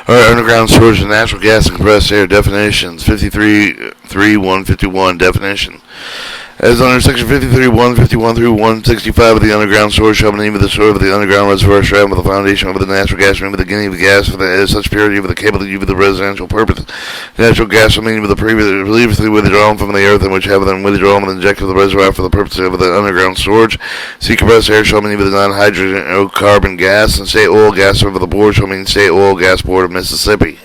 Alright, underground storage of natural gas and compressed air definitions. 53.3.151 definition. As under section 53.151 through 165 of the underground storage shall be named the store of the underground reservoir shroud with the foundation over the natural gas room with the beginning of the gas for the such purity with the capable of the residential purpose. Natural gas shall mean with the previously withdrawn from the earth and which have been withdrawn and injected with the reservoir for the purpose of the underground storage. See compressed air shall mean with the non-hydrogen or carbon gas, and state oil gas over the board shall mean state oil gas board of Mississippi.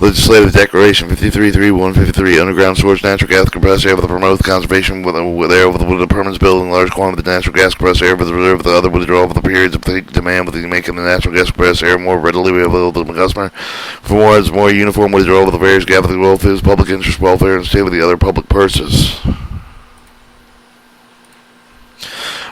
Legislative Declaration 53.3.153 Underground storage natural gas compressed air with the promote conservation with air with the permits building large quantity of the natural gas compressed air with the reserve of the other withdrawal of the periods of peak demand with the making the natural gas compressed air more readily available to the customer. For more uniform withdrawal of the various gathering welfare, public interest, welfare, and state with the other public purposes.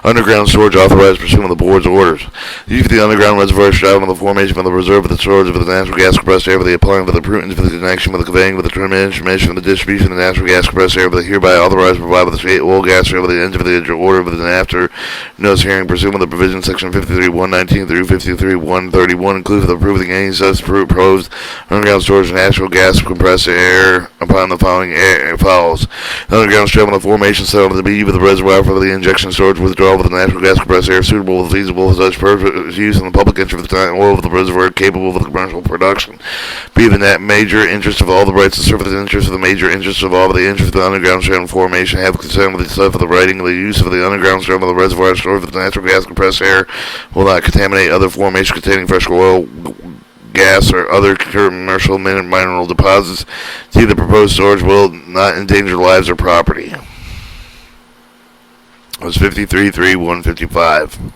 Underground storage authorized pursuant to the board's orders. Use of the underground reservoir shroud on the formation of the reserve of the storage of the natural gas compressed air for the applying for the prudence for the connection with the conveying with the transmission of the distribution of the natural gas compressed air for the hereby authorized to provide with the state oil gas air with the end of the order with an after notice hearing pursuant to the provision section 53.119 through 53.131 inclusive of approving any such proposed underground storage of natural gas compressed air upon the following follows. Underground shroud on the formation set of the B with the reservoir for the injection storage withdrawal with the natural gas compressed air suitable and feasible for such purpose use in the public interest of the time oil of the reservoir capable of the commercial production. Be the net major interest of all the rights to serve the interest of the major interest of all of the interest of the underground stream formation have concern with the stuff of the writing of the use of the underground stream of the reservoir stored with the natural gas compressed air will not contaminate other formation containing fresh oil, gas, or other commercial mineral deposits. See, the proposed storage will not endanger lives or property. It was 53.3.155.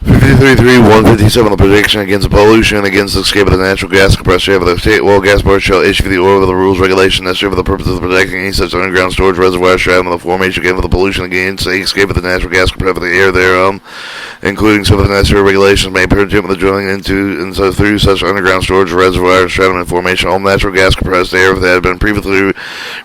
53.3.157 the prediction against pollution and against the escape of the natural gas compressed air of the state oil gas board shall issue the order of the rules regulation necessary for the purpose of protecting any such underground storage reservoir shroud and the formation again of the pollution against the escape of the natural gas compressed of the air thereof, including some of the necessary regulations made pertinent with the drilling into and so through such underground storage reservoir shroud and formation all natural gas compressed air that had been previously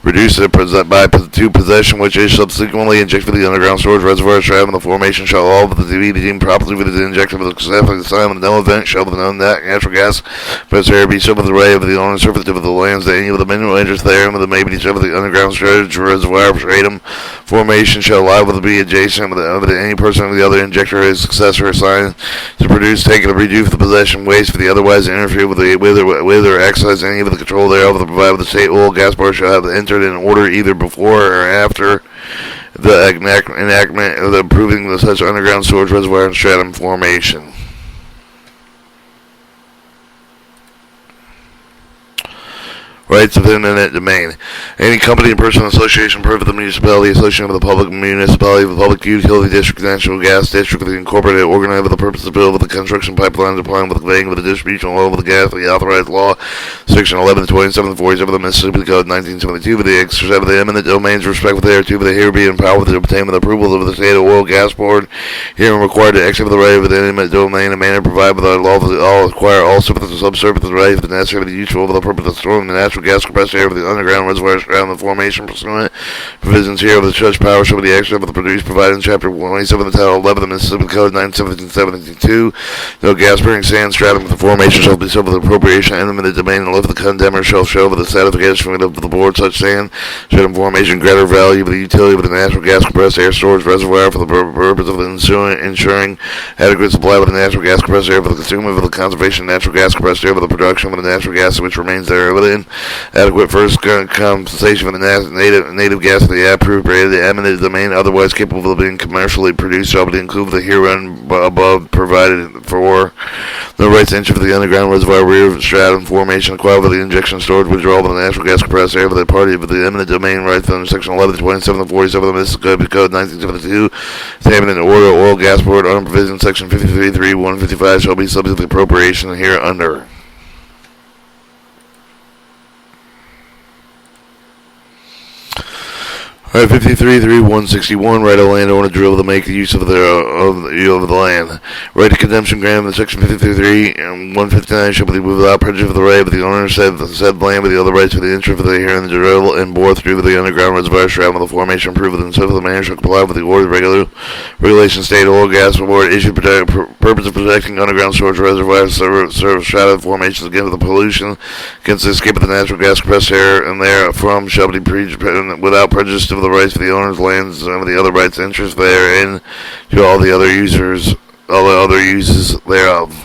reduced to possession which is subsequently injected with the underground storage reservoir shroud and the formation shall all of the be deemed properly with the injection of the specific time and no event shall the known that natural gas compressed air be so with the ray of the owner surface of the lands that any of the mineral interest therein with the maybe so with the underground storage reservoir stratum formation shall lie with the be adjacent with any person of the other injector his successor assigned to produce, take, or reduce the possession waste for the otherwise interfere with or exercise any of the control thereof the provide with the state oil gas board shall have entered in order either before or after the enactment of the approving of such underground storage reservoir and stratum formation. Rights of eminent domain. Any company, person, association, part of the municipality, association with the public municipality, the public utility district, natural gas district, the incorporated, organized with the purpose of build with the construction pipelines, applying with the conveying with the distribution of oil with the gas, the authorized law, section 11, 27, 47 of the Mississippi Code 1972, with the exercise of the eminent domains, respect with thereto, with the here be empowered to obtain with the approval of the state oil gas board, herein required to execute the right of the eminent domain, a manner provided by the law of the all acquire all surface and subsurface right of the necessary for the useful for the purpose of storing the natural gas compressed air of the underground reservoirs around the formation pursuant provisions here of the such power shall be the extra of the produce provided in chapter 27 of the title 11 of the Mississippi Code 91772. No gas bearing sand stratum of the formation shall be so with appropriation and the domain and lift the condemner shall show with the satisfaction of the board such sand stratum formation greater value of the utility of the natural gas compressed air storage reservoir for the purpose of ensuring adequate supply with the natural gas compressed air for the consumer for the conservation of natural gas compressed air for the production of the natural gas which remains there within adequate first compensation for the native gas of the appropriated the eminent domain otherwise capable of being commercially produced shall be included the herein above provided for no rights to enter for the underground reservoir rear stratum formation acquired with the injection storage withdrawal of the natural gas compressed air for the party of the eminent domain rights under section 11, 27, and 47 of the Mississippi Code 1972 the eminent order oil gas board under provision section 53.3.155 shall be subject to appropriation here under. Alright, 53-3-161, right of landowner drill to make use of the land. Right to condemnation granted in section 53 and 159 shall be without prejudice of the right of the owner said land with the other rights for the interest of the hearing the drill and bore through the underground reservoir surrounding the formation approved and so the manner shall comply with the order regulation state oil gas award issued purpose of protecting underground storage reservoirs serve shadowed formations against the pollution against the escape of the natural gas compressed air and therefrom shall be without prejudice to the rights of the owner's lands and the other rights and interests therein to all the other uses thereof.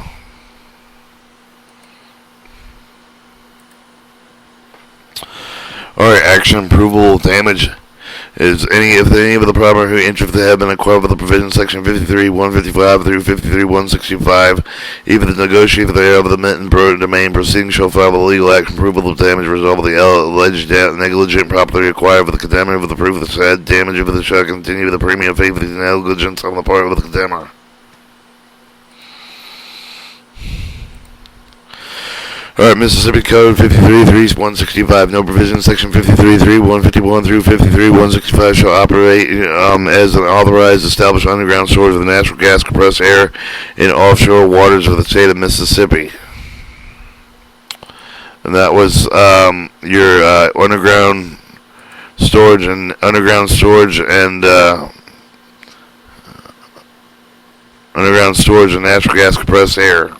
Alright, action, approval, damage. If any of the property who interest have been acquired with the provision section 53-155 through 53-165, even the negotiator thereof the eminent domain proceeding shall file a legal action approval of damage result of the alleged negligent property acquired with the condemner with the proof of the said damage of the shall continue with the premium fee for the negligence on the part of the condemner. Alright, Mississippi Code 53-165. No provision section 53-151 through 53-165 shall operate as an authorized established underground source of natural gas compressed air in offshore waters of the state of Mississippi. And that was your underground storage and underground storage and natural gas compressed air.